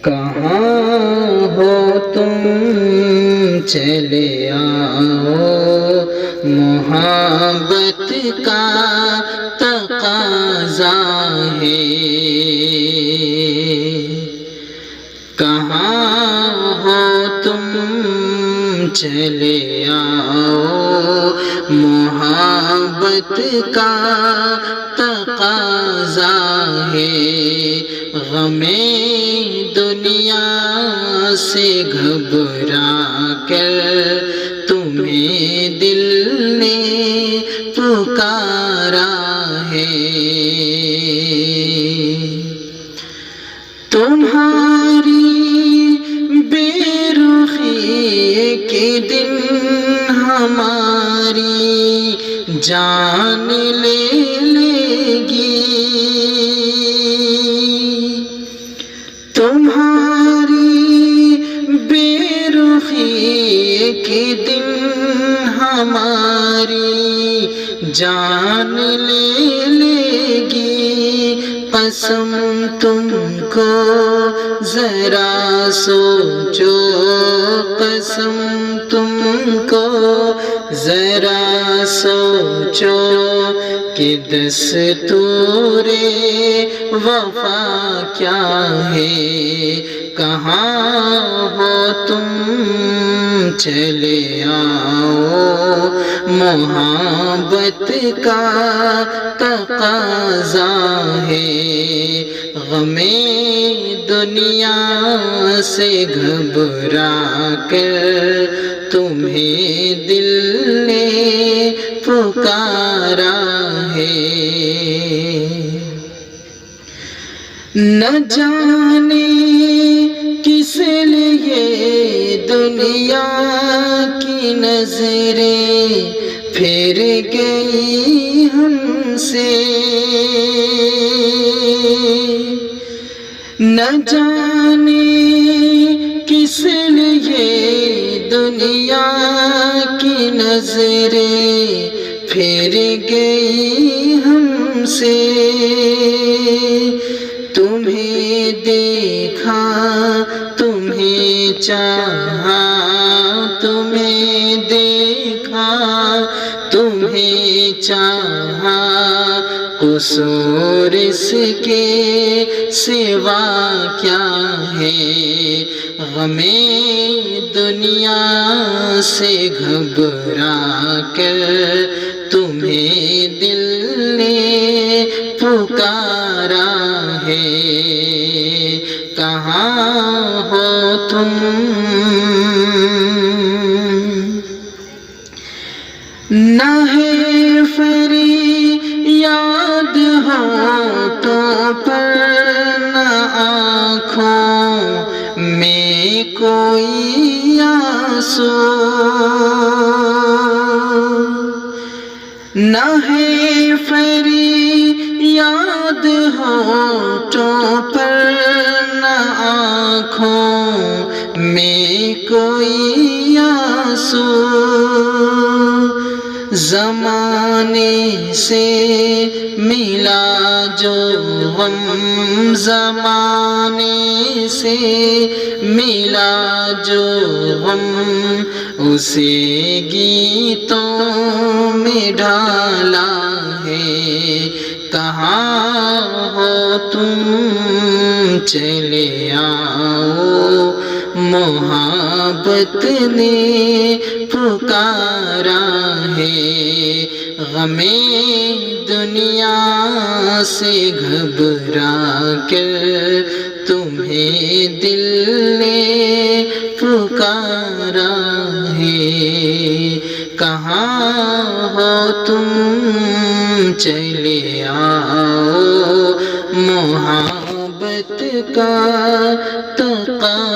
کہاں ہو تم چلے آؤ، محبت کا تقاضا ہے۔ کہاں ہو تم چلے آؤ، محبت کا تقاضا ہے۔ غم دنیا سے گھبرا کر تمہیں دل نے پکارا ہے۔ تمہاری بے رخی کے دن ہماری جان لے لے گی۔ تمہاری بے رخی کے دن ہماری جان لے لے گی۔ قسم تم کو ذرا سوچو، قسم تم کو ذرا سوچو کہ دستور وفا کیا ہے۔ کہاں ہو تم چلے آؤ، محبت کا تقاضا ہے۔ غم دنیا سے گھبرا کر تمہیں دل نے پکارا ہے۔ نہ جانے کس لیے دنیا کی نظریں پھر گئی ہم سے۔ نہ جانے کس لیے دنیا کی نظریں پھر گئی ہم سے۔ تمہیں دیکھا، تمہیں چاہا، تمہیں دیکھا، تمہیں چاہا، قصور اس کے سوا کیا ہے۔ غم دنیا سے گھبرا کر تمہیں دل نے پکارا ہے۔ کہاں ہو تم، نہ ہے فریاد ہونٹوں پر، نہ آنکھوں میں کوئی آنسو، نہ ہے فریاد ہونٹوں پر، نہ آنکھوں میں کوئی آنسو۔ زمانے سے ملا جو غم، زمانے سے ملا جو غم، اسے گیتوں میں ڈھالا ہے۔ کہاں ہو تم چلے آؤ، محبت نے پکارا ہے۔ غم دنیا سے گھبرا کر تمہیں دل نے پکارا ہے۔ کہاں ہو تم چلے آؤ، محبت کا تقاضا